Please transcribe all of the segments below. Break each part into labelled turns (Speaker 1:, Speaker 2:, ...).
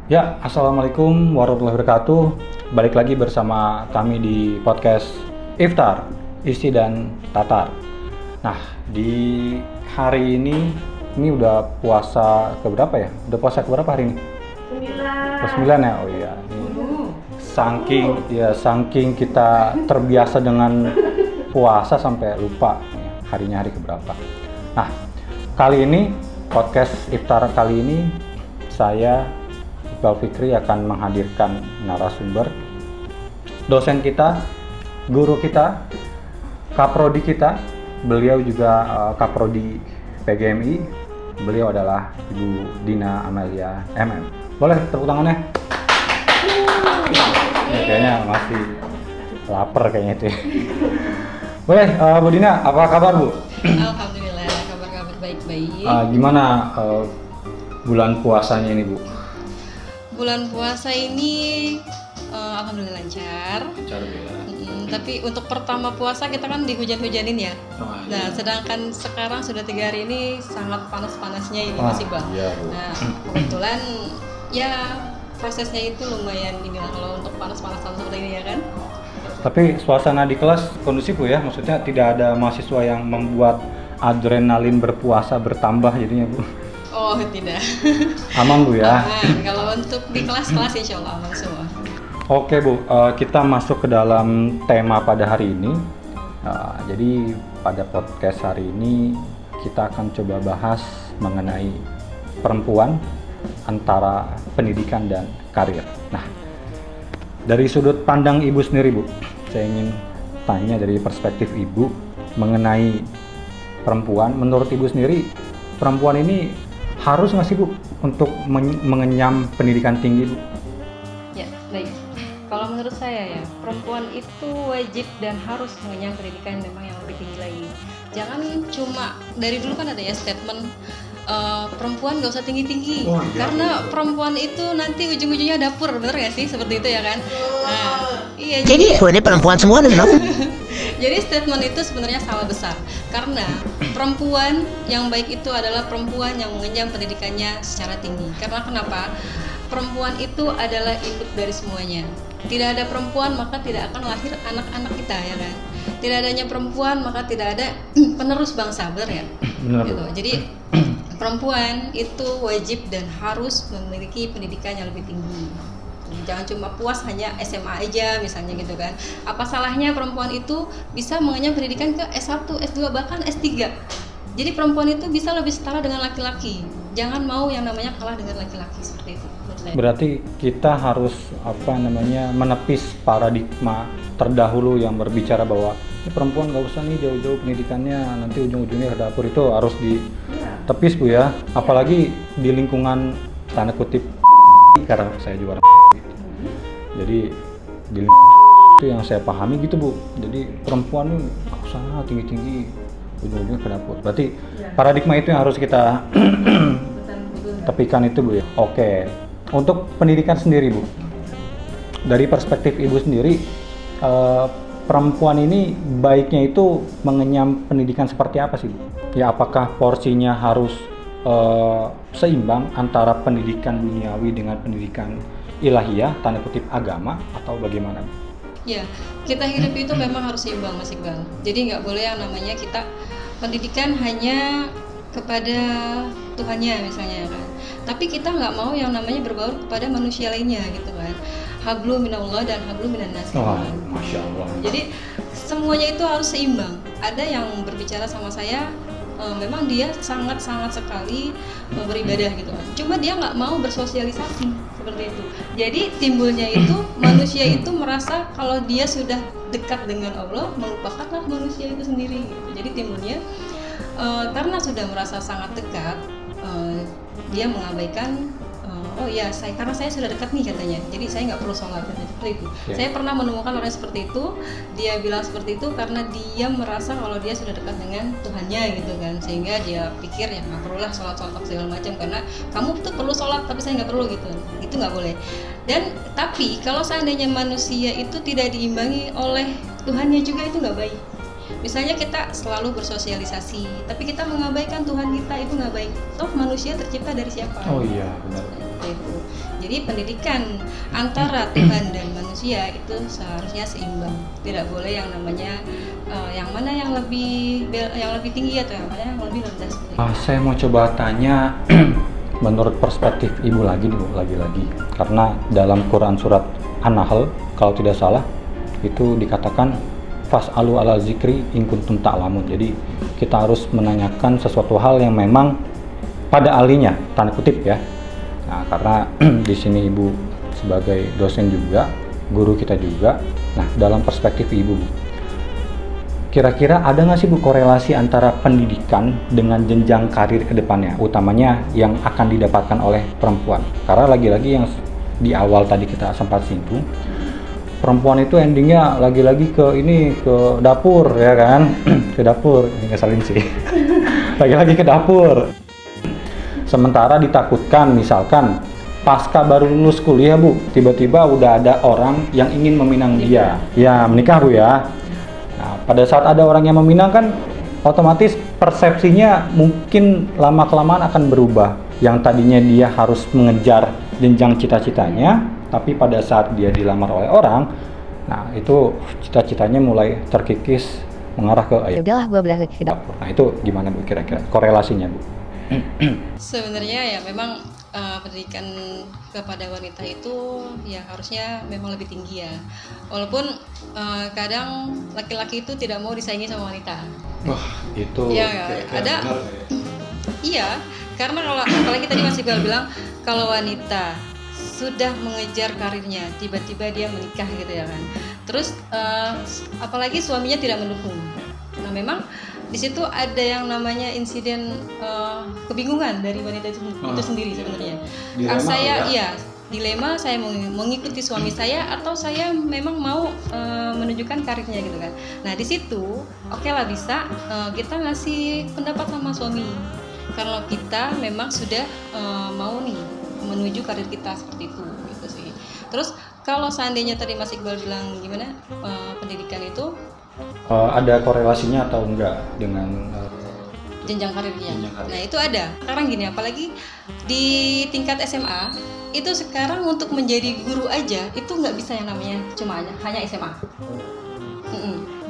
Speaker 1: Ya, Assalamualaikum warahmatullahi wabarakatuh. Balik lagi bersama kami di podcast Iftar, Isi dan Tatar. Nah, di hari ini udah puasa keberapa ya? Udah puasa keberapa hari ini?
Speaker 2: 9.
Speaker 1: Ke-9 ya? Oh iya. Saking kita terbiasa dengan puasa sampai lupa harinya hari keberapa. Nah, kali ini podcast Iftar kali ini saya Iqbal Fikri akan menghadirkan narasumber dosen kita, guru kita, kaprodi kita. Beliau juga kaprodi PGMI. Beliau adalah Ibu Dina Amelia MM. Boleh tepuk tangannya? Ya, kayaknya masih lapar kayaknya itu. Boleh, Bu Dina, apa kabar Bu?
Speaker 2: Alhamdulillah, kabar-kabar baik-baik.
Speaker 1: Gimana bulan puasanya ini Bu?
Speaker 2: Bulan puasa ini alhamdulillah lancar.
Speaker 1: Lancar ya.
Speaker 2: Tapi untuk pertama puasa kita kan dihujan-hujanin ya. Nah, sedangkan sekarang sudah 3 hari ini sangat panas-panasnya ini masih Bang.
Speaker 1: Iya, Bu.
Speaker 2: Nah, kebetulan ya prosesnya itu lumayan dibilang kalau untuk panas-panasan seperti ini ya kan.
Speaker 1: Tapi suasana di kelas kondusif Bu ya, maksudnya tidak ada mahasiswa yang membuat adrenalin berpuasa bertambah jadinya Bu.
Speaker 2: Oh tidak.
Speaker 1: Aman Bu ya.
Speaker 2: Aman. Kalau untuk di kelas-kelas insya Allah aman semua.
Speaker 1: Oke Bu, kita masuk ke dalam tema pada hari ini. Jadi pada podcast hari ini kita akan coba bahas mengenai perempuan antara pendidikan dan karir. Nah, dari sudut pandang Ibu sendiri Bu, saya ingin tanya dari perspektif Ibu mengenai perempuan. Menurut Ibu sendiri, perempuan ini harus nggak sih Bu untuk mengenyam pendidikan tinggi Bu?
Speaker 2: Ya, baik. Kalau menurut saya ya, perempuan itu wajib dan harus mengenyam pendidikan memang yang lebih tinggi lagi. Jangan cuma dari dulu kan ada ya statement perempuan gak usah tinggi-tinggi, karena perempuan itu nanti ujung-ujungnya dapur, bener gak sih seperti itu ya kan? Nah, iya.
Speaker 3: Jadi ini perempuan semua nih,
Speaker 2: Jadi statement itu sebenarnya salah besar, karena perempuan yang baik itu adalah perempuan yang mengenyam pendidikannya secara tinggi. Karena kenapa? Perempuan itu adalah induk dari semuanya. Tidak ada perempuan maka tidak akan lahir anak-anak kita ya kan. Tidak adanya perempuan maka tidak ada penerus bangsa, benar ya?
Speaker 1: Benar.
Speaker 2: Gitu. Jadi perempuan itu wajib dan harus memiliki pendidikan yang lebih tinggi. Jangan cuma puas hanya SMA aja misalnya gitu kan. Apa salahnya perempuan itu bisa mengenyam pendidikan ke S1, S2 bahkan S3. Jadi perempuan itu bisa lebih setara dengan laki-laki. Jangan mau yang namanya kalah dengan laki-laki seperti itu.
Speaker 1: Berarti kita harus menepis paradigma terdahulu yang berbicara bahwa perempuan nggak usah nih jauh-jauh pendidikannya, nanti ujung-ujungnya ke dapur. Itu harus ditepis Bu ya. Apalagi di lingkungan tanda kutip karena saya juga jadi di itu yang saya pahami gitu Bu. Jadi perempuan nih nggak usah tinggi-tinggi, ujung-ujungnya ke dapur. Berarti paradigma itu yang harus kita tepikan itu Bu ya. Oke. Untuk pendidikan sendiri Bu, dari perspektif Ibu sendiri, perempuan ini baiknya itu mengenyam pendidikan seperti apa sih Bu? Ya apakah porsinya harus seimbang antara pendidikan duniawi dengan pendidikan ilahiyah, tanda kutip agama, atau bagaimana?
Speaker 2: Ya, kita hidup itu memang harus seimbang Mas Iqbal. Jadi nggak boleh yang namanya kita pendidikan hanya kepada Tuhannya misalnya kan. Tapi kita nggak mau yang namanya berbaur kepada manusia lainnya gitu kan. Hablu minallah dan hablu minan nas.
Speaker 1: Masya Allah.
Speaker 2: Jadi semuanya itu harus seimbang. Ada yang berbicara sama saya, memang dia sangat-sangat sekali beribadah gitu kan. Cuma dia nggak mau bersosialisasi seperti itu. Jadi timbulnya itu manusia itu merasa kalau dia sudah dekat dengan Allah, melupakanlah manusia itu sendiri. Gitu. Jadi timbulnya karena sudah merasa sangat dekat, dia mengabaikan. Oh iya, karena saya sudah dekat nih katanya, jadi saya nggak perlu sholat seperti itu. Yeah. Saya pernah menemukan orang seperti itu, dia bilang seperti itu karena dia merasa kalau dia sudah dekat dengan Tuhannya gitu kan, sehingga dia pikir ya nggak perlulah sholat segala macam karena kamu tuh perlu sholat tapi saya nggak perlu gitu. Itu nggak boleh. Dan tapi kalau seandainya manusia itu tidak diimbangi oleh Tuhannya juga itu nggak baik. Misalnya kita selalu bersosialisasi, tapi kita mengabaikan Tuhan kita, itu nggak baik. Toh manusia tercipta dari siapa?
Speaker 1: Oh iya, benar.
Speaker 2: seperti itu. Jadi pendidikan antara Tuhan dan manusia itu seharusnya seimbang. Tidak boleh yang namanya yang mana yang lebih tinggi atau yang mana yang lebih rendah seperti itu.
Speaker 1: Saya mau coba tanya menurut perspektif Ibu lagi karena dalam Quran surat An-Nahl kalau tidak salah itu dikatakan fas'alu ala zikri in kuntum ta'lamun. Jadi kita harus menanyakan sesuatu hal yang memang pada ahlinya, tanda kutip ya. Nah, karena di sini Ibu sebagai dosen juga, guru kita juga. Nah, dalam perspektif Ibu, kira-kira ada nggak sih Bu korelasi antara pendidikan dengan jenjang karir ke depannya, utamanya yang akan didapatkan oleh perempuan? Karena lagi-lagi yang di awal tadi kita sempat singgung, perempuan itu endingnya lagi-lagi ke dapur ya kan, ke dapur, ngeselin sih, lagi-lagi ke dapur. Sementara ditakutkan misalkan pasca baru lulus kuliah Bu, tiba-tiba udah ada orang yang ingin meminang dia, ya menikah Bu ya. Nah, pada saat ada orang yang meminang kan otomatis persepsinya mungkin lama-kelamaan akan berubah. Yang tadinya dia harus mengejar jenjang cita-citanya, tapi pada saat dia dilamar oleh orang, nah itu cita-citanya mulai terkikis mengarah ke
Speaker 3: Ya udahlah, gue berangkat ke dapur.
Speaker 1: Nah itu gimana Bu kira-kira korelasinya Bu?
Speaker 2: Sebenarnya ya memang pendidikan kepada wanita itu ya harusnya memang lebih tinggi ya. Walaupun kadang laki-laki itu tidak mau disaingi sama wanita.
Speaker 1: Wah itu
Speaker 2: ya, ada
Speaker 1: benar,
Speaker 2: iya, karena kalau apalagi tadi Mas Iqbal bilang kalau wanita sudah mengejar karirnya tiba-tiba dia menikah gitu ya kan. Terus apalagi suaminya tidak mendukung. Nah memang di situ ada yang namanya insiden kebingungan dari wanita itu sendiri sebenarnya. Dilema saya mau mengikuti suami saya atau saya memang mau menunjukkan karirnya gitu kan. Nah di situ oke lah bisa kita ngasih pendapat sama suami kalau kita memang sudah mau nih menuju karir kita seperti itu gitu sih. Terus kalau seandainya tadi Mas Iqbal bilang gimana pendidikan itu
Speaker 1: ada korelasinya atau enggak dengan
Speaker 2: jenjang karirnya? Nah itu ada. Sekarang gini, apalagi di tingkat SMA itu sekarang untuk menjadi guru aja itu nggak bisa yang namanya cuma hanya SMA.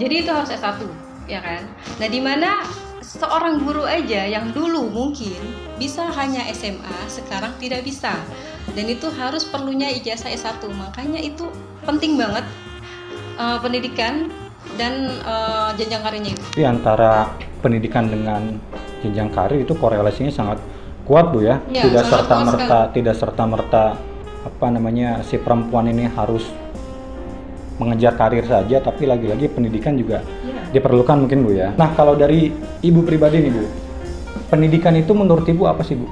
Speaker 2: Jadi itu harus S1 ya kan. Nah di mana seorang guru aja yang dulu mungkin bisa hanya SMA sekarang tidak bisa, dan itu harus perlunya ijazah S1. Makanya itu penting banget pendidikan dan jenjang karirnya itu.
Speaker 1: Jadi antara pendidikan dengan jenjang karir itu korelasinya sangat kuat Bu ya.
Speaker 2: Ya
Speaker 1: tidak serta merta si perempuan ini harus mengejar karir saja, tapi lagi-lagi pendidikan juga diperlukan mungkin Bu ya. Nah kalau dari Ibu pribadi nih Bu, pendidikan itu menurut Ibu apa sih Bu?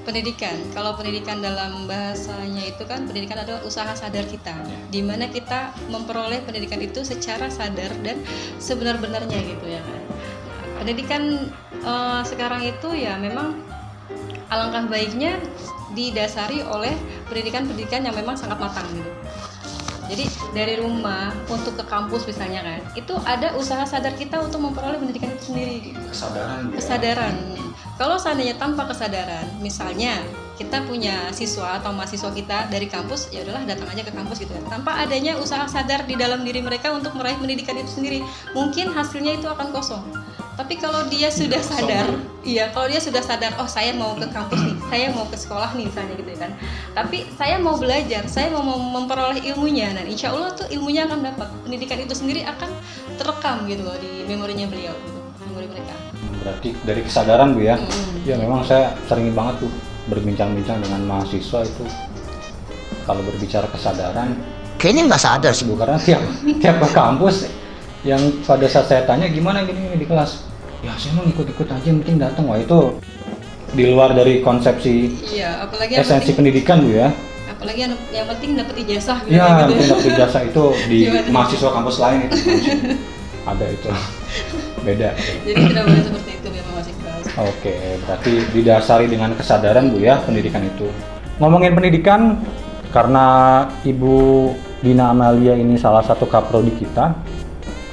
Speaker 2: Pendidikan, kalau pendidikan dalam bahasanya itu kan pendidikan adalah usaha sadar kita, di mana kita memperoleh pendidikan itu secara sadar dan sebenar-benarnya gitu ya kan. Pendidikan sekarang itu ya memang alangkah baiknya didasari oleh pendidikan yang memang sangat matang gitu. Jadi dari rumah untuk ke kampus misalnya kan, itu ada usaha sadar kita untuk memperoleh pendidikan itu sendiri. Kesadaran. Kalau seandainya tanpa kesadaran, misalnya kita punya siswa atau mahasiswa kita dari kampus, ya udahlah datang aja ke kampus gitu kan. Tanpa adanya usaha sadar di dalam diri mereka untuk meraih pendidikan itu sendiri, mungkin hasilnya itu akan kosong. Tapi kalau dia sudah sadar, kalau dia sudah sadar, oh saya mau ke kampus nih, saya mau ke sekolah nih misalnya gitu kan. Tapi saya mau belajar, saya mau memperoleh ilmunya, dan insya Allah tuh ilmunya akan dapat. Pendidikan itu sendiri akan terekam gitu loh di memorinya beliau, gitu, memori mereka.
Speaker 1: Berarti dari kesadaran Bu ya. Ya memang saya sering banget tuh berbincang-bincang dengan mahasiswa itu kalau berbicara kesadaran.
Speaker 3: Kayaknya nggak sadar sih Bu,
Speaker 1: karena tiap ke kampus yang pada saat saya tanya gimana gini di kelas, ya saya mau ikut-ikut aja, yang penting datang. Wah itu di luar dari konsepsi
Speaker 2: apalagi
Speaker 1: esensi pendidikan Bu ya.
Speaker 2: Apalagi yang penting dapat ijazah gitu.
Speaker 1: Ya, yang penting dapat ijazah itu di mahasiswa kampus lain itu ada itu beda.
Speaker 2: Jadi tidak boleh seperti itu memang Mas Iqbal.
Speaker 1: Oke, berarti didasari dengan kesadaran Bu ya pendidikan itu. Ngomongin pendidikan, karena Ibu Dina Amalia ini salah satu kaprodi kita,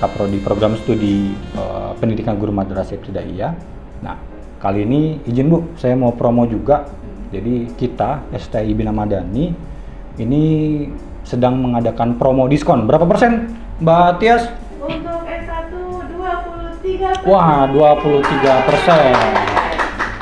Speaker 1: kaprodi program studi pendidikan guru madrasah ibtidaiyah. Nah, kali ini izin Bu, saya mau promo juga Jadi kita STI Bina Madani ini sedang mengadakan promo diskon. Berapa persen, Mbak Tias?
Speaker 4: Untuk S1 23%.
Speaker 1: Wah, 23%.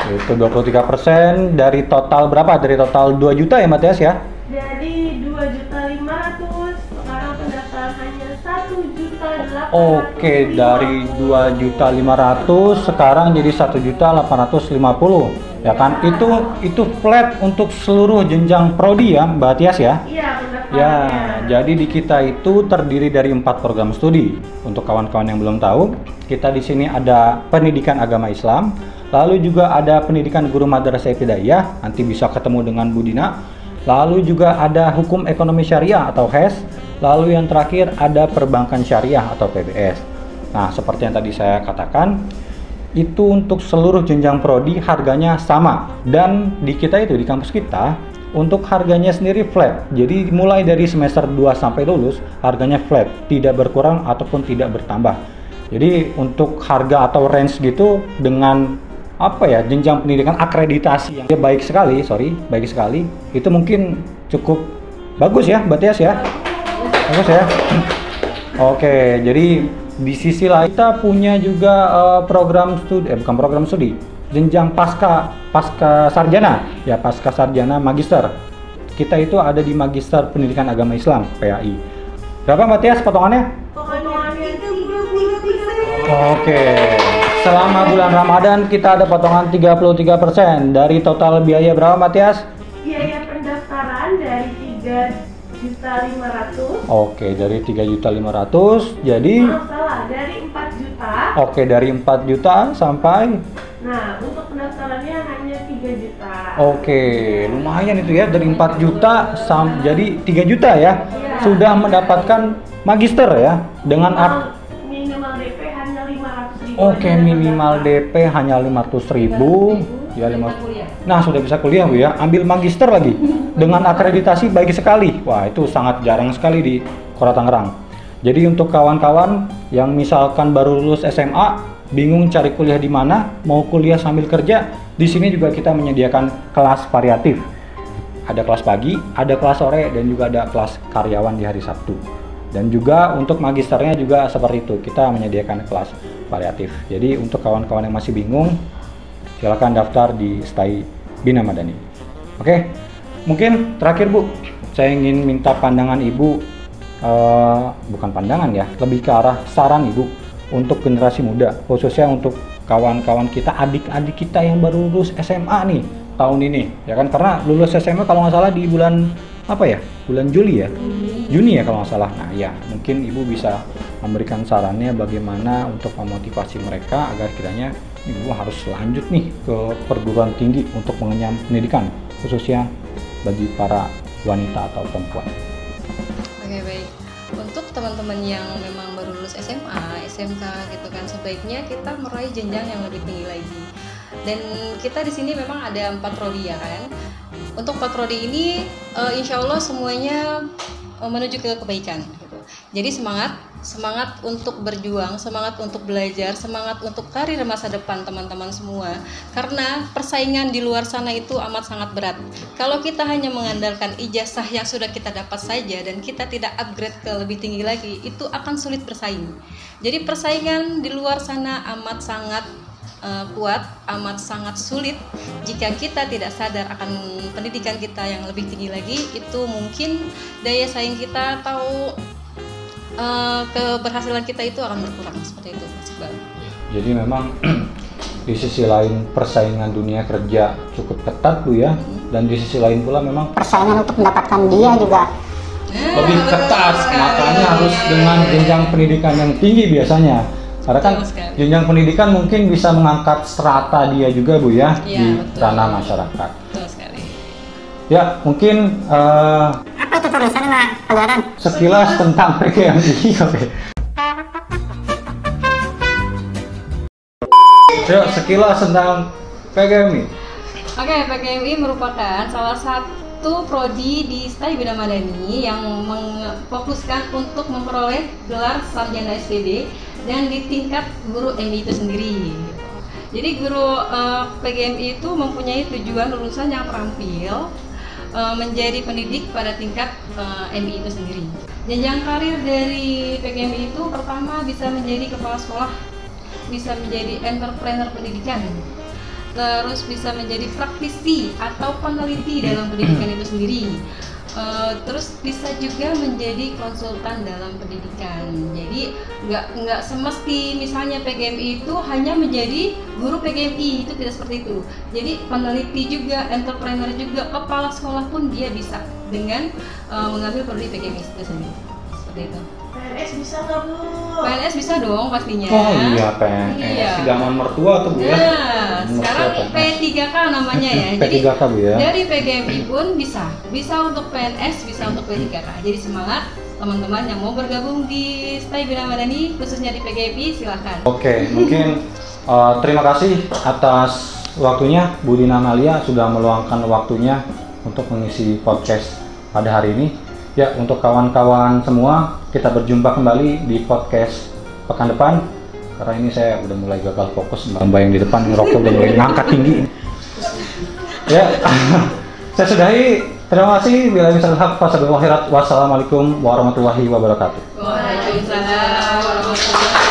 Speaker 1: Itu 23% dari total berapa? Dari total 2 juta ya, Mbak Tias ya?
Speaker 4: Jadi 2.500.000, sekarang pendaftaran hanya 1.800.000.
Speaker 1: Oke, dari 2.500.000 sekarang jadi 1.850.000 ya kan? Itu flat untuk seluruh jenjang prodi ya, Mbak Tias ya?
Speaker 4: Iya,
Speaker 1: Ya,
Speaker 4: pendaftarannya.
Speaker 1: jadi di kita itu terdiri dari 4 program studi. Untuk kawan-kawan yang belum tahu, kita di sini ada pendidikan agama Islam, lalu juga ada pendidikan guru madrasah ibtidaiyah, nanti bisa ketemu dengan Bu Dina. Lalu juga ada hukum ekonomi syariah atau HES, lalu yang terakhir ada perbankan syariah atau PBS. Nah, seperti yang tadi saya katakan, itu untuk seluruh jenjang prodi harganya sama, dan di kita itu di kampus kita untuk harganya sendiri flat. Jadi mulai dari semester 2 sampai lulus harganya flat, tidak berkurang ataupun tidak bertambah. Jadi untuk harga atau range gitu dengan apa ya, jenjang pendidikan akreditasi yang baik sekali, itu mungkin cukup bagus ya, Mbak Tias ya? Bagus ya? Oke, jadi di sisi lain kita punya juga program studi, bukan program studi, jenjang pasca sarjana ya, pasca sarjana magister. Kita itu ada di Magister Pendidikan Agama Islam PAI. Berapa Mbak Tias potongannya?
Speaker 4: Potongannya 33%.
Speaker 1: Oke, selama bulan Ramadan kita ada potongan 33%. Dari total biaya berapa Mbak Tias?
Speaker 4: Biaya pendaftaran dari 3.500.000.
Speaker 1: Oke, dari 3.500.000 jadi
Speaker 4: Maaf, salah, dari 4 juta.
Speaker 1: oke, dari 4 juta sampai
Speaker 4: Nah, untuk pendaftarannya hanya 3 juta.
Speaker 1: oke, lumayan itu ya, dari 4 juta jadi 3 juta ya.
Speaker 4: Iya.
Speaker 1: Sudah mendapatkan magister ya dengan
Speaker 4: Minimal DP hanya 500.000.
Speaker 1: Oke, minimal DP hanya 500.000 ya, Nah, sudah bisa kuliah Bu ya, ambil magister lagi dengan akreditasi baik sekali. Wah, itu sangat jarang sekali di Kota Tangerang. Jadi untuk kawan-kawan yang misalkan baru lulus SMA, bingung cari kuliah di mana, mau kuliah sambil kerja, di sini juga kita menyediakan kelas variatif. Ada kelas pagi, ada kelas sore, dan juga ada kelas karyawan di hari Sabtu. Dan juga untuk magisternya juga seperti itu, kita menyediakan kelas variatif. Jadi untuk kawan-kawan yang masih bingung, silakan daftar di STI Bina Madani. Oke, mungkin terakhir Bu, saya ingin minta pandangan Ibu, bukan pandangan ya, lebih ke arah saran Ibu untuk generasi muda, khususnya untuk kawan-kawan kita, adik-adik kita yang baru lulus SMA nih tahun ini, ya kan? Karena lulus SMA kalau nggak salah di bulan apa ya? Bulan Juli ya? Juni ya kalau nggak salah. Nah ya, mungkin Ibu bisa memberikan sarannya bagaimana untuk memotivasi mereka agar kiranya Ibu harus lanjut nih ke perguruan tinggi untuk mengenyam pendidikan, khususnya bagi para wanita atau perempuan.
Speaker 2: Oke, baik. Untuk teman-teman yang memang baru lulus SMA, SMK gitu kan, sebaiknya kita meraih jenjang yang lebih tinggi lagi. Dan kita di sini memang ada 4 prodi ya kan. Untuk 4 prodi ini insya Allah semuanya menuju ke kebaikan gitu. Jadi semangat untuk berjuang, semangat untuk belajar, semangat untuk karir masa depan teman-teman semua. Karena persaingan di luar sana itu amat sangat berat. Kalau kita hanya mengandalkan ijazah yang sudah kita dapat saja dan kita tidak upgrade ke lebih tinggi lagi, itu akan sulit bersaing. Jadi persaingan di luar sana amat sangat kuat, amat sangat sulit. Jika kita tidak sadar akan pendidikan kita yang lebih tinggi lagi, itu mungkin daya saing kita atau keberhasilan kita itu akan berkurang, seperti itu Mas Iqbal.
Speaker 1: Jadi memang di sisi lain persaingan dunia kerja cukup ketat Bu ya, dan di sisi lain pula memang
Speaker 3: Persaingan untuk mendapatkan dia juga
Speaker 1: lebih ketat, makanya harus dengan jenjang pendidikan yang tinggi biasanya. Karena kan
Speaker 2: Betul sekali.
Speaker 1: jenjang pendidikan mungkin bisa mengangkat strata dia juga Bu ya,
Speaker 2: Iya,
Speaker 1: di
Speaker 2: betul.
Speaker 1: ranah masyarakat.
Speaker 2: Betul sekali.
Speaker 1: Ya mungkin
Speaker 3: apa itu tulisannya Pak Pelajaran?
Speaker 1: sekilas tentang PGMI. Oke. Yuk, sekilas tentang PGMI.
Speaker 2: Oke, PGMI merupakan salah satu prodi di STI Bina Madani yang memfokuskan untuk memperoleh gelar sarjana SPD dan di tingkat guru MI itu sendiri. Jadi guru PGMI itu mempunyai tujuan lulusan yang terampil menjadi pendidik pada tingkat MI itu sendiri. Jenjang karir dari PGMI itu pertama bisa menjadi kepala sekolah, bisa menjadi entrepreneur pendidikan, terus bisa menjadi praktisi atau peneliti dalam pendidikan itu sendiri. Terus bisa juga menjadi konsultan dalam pendidikan. Jadi nggak semesti misalnya PGMI itu hanya menjadi guru PGMI, itu tidak seperti itu. Jadi peneliti juga, entrepreneur juga, kepala sekolah pun dia bisa dengan mengambil prodi PGMI itu sendiri. Seperti itu.
Speaker 4: PNS bisa nggak Bu?
Speaker 2: PNS bisa dong pastinya.
Speaker 1: Oh iya, PNS.
Speaker 2: Iya.
Speaker 1: Idaman mertua tuh Bu ya.
Speaker 2: Nah, sekarang P3K namanya ya. Jadi
Speaker 1: P3K Bu ya.
Speaker 2: dari PGMI pun bisa untuk PNS, bisa untuk P3K. Jadi semangat teman-teman yang mau bergabung di Stay Bina Madani, khususnya di PGMI, silahkan.
Speaker 1: Oke, mungkin terima kasih atas waktunya Bu Dina Amalia sudah meluangkan waktunya untuk mengisi podcast pada hari ini. Ya, untuk kawan-kawan semua, kita berjumpa kembali di podcast pekan depan. Karena ini saya udah mulai gagal fokus, mbak-mbak yang di depan ngerokok udah mulai ngangkat tinggi. Ya, saya sudahi. Terima kasih. Bila bisa wassalamualaikum warahmatullahi wabarakatuh.
Speaker 2: Waalaikumsalam warahmatullahi wabarakatuh.